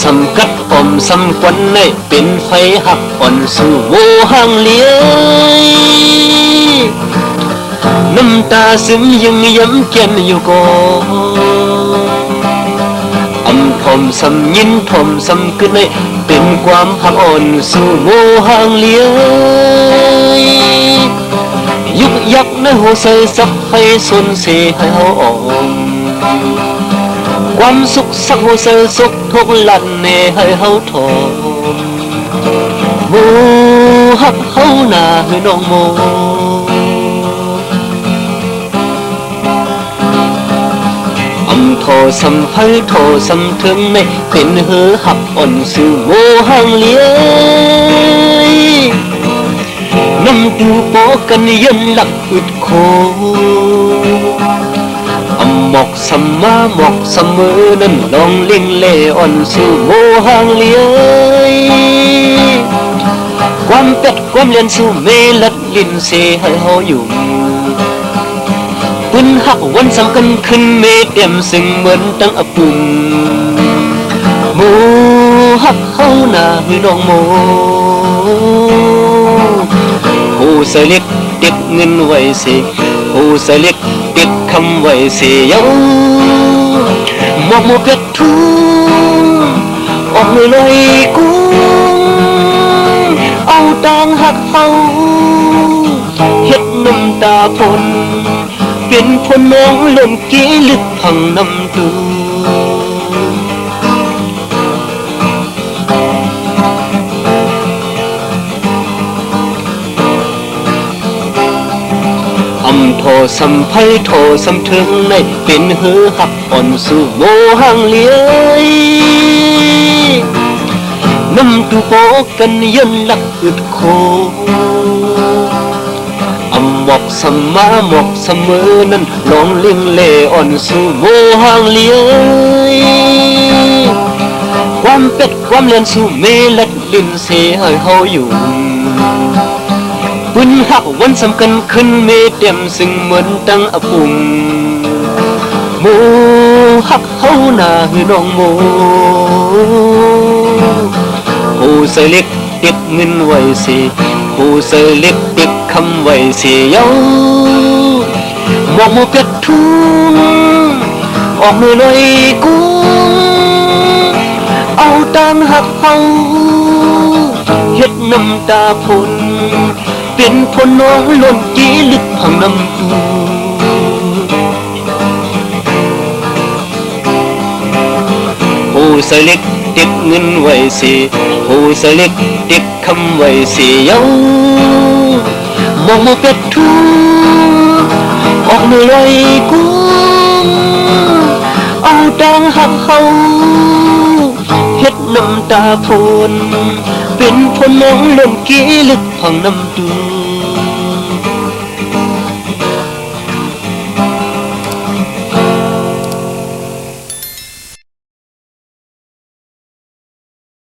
สำกัดอมสำควันในเป็นไฟหักอ่อนสู่โมห่างเลี้ยน้ำตาซึมยังย้ำเกียนอยู่ก่อนทอมสำยินทอมสำกึนในเป็นความหักอ่อนสู่โมห่างเลี้ยยุกยักในหัวใจสักไฟสนเสให้เฮาออกความสุขสักหัวใจสุขทุกลันเนให้เฮาทอมโมหักเฮาหน้าให้น้องโมโทสำไฟโทสำถึงในเป็นเหือหักอ่อนสู่โมห่างเลี้ยน้ำตูโปกันยันหลักอึดโคหมอกสำมาหมอกสำมือนั้นลองลิงเล่อ่อนสู่โมห่างเลี้ยความเป็ดความเลียนสู่เมลัดลินเสให้เฮาอยู่ปุ่นหักวันสำคัญขึ้นเมเต็มซึ่งเหมือนตั้งอปุ่นโมหักเฮาหน้าให้น้องโมผู้ใส่เล็กติดเงินไว้เสียผู้ใส่เล็กติดคำไว้เสียเย้ามองโมเป็ดทุ่งออกเลยลอยกุ้งเอาตังหักเฮาเฮ็ดน้ำตาพนเป็นคนน้องลมกี้ลึกพังน้ำตูโทสำไพโทสำถึงในเป็นเหือหักอ่อนสู่โมห่างเลี้ยน้ำตูโปกันยันหลักอึดโคหมอกสำมาหมอกสำมือนั้นลองเลี้ยงเล่อ่อนสู่โมห่างเลี้ยความเป็ดความเลียนสู่เมลัดลินเสให้เฮาอยู่ปุ่นหักวันสำคัญขึ้นเมเต็มซึ่งเหมือนตั้งอปุ่มโมหักเฮาหน้าให้น้องโมผู้ใส่เล็กติดเงินไว้เสียผู้ใส่เล็กติดคำไว้เสียเย้ามองโมเป็ดทุ่งออกมือลอยกุ้งเอาตังหักเฮาเฮ็ดน้ำตาพนเป็นพนน้องล้นกี้ลึกพังน้ำตูผู้ใส่เล็กติดเงินไว้เสียผู้ใส่เล็กติดคำไว้เสียเย้ามองโมเป็ดทุ่งออกมือลอยกุ้งเอาตังหักเฮาเฮ็ดน้ำตาพนเป็นพนน้องล้นกี้ลึกพังน้ำตู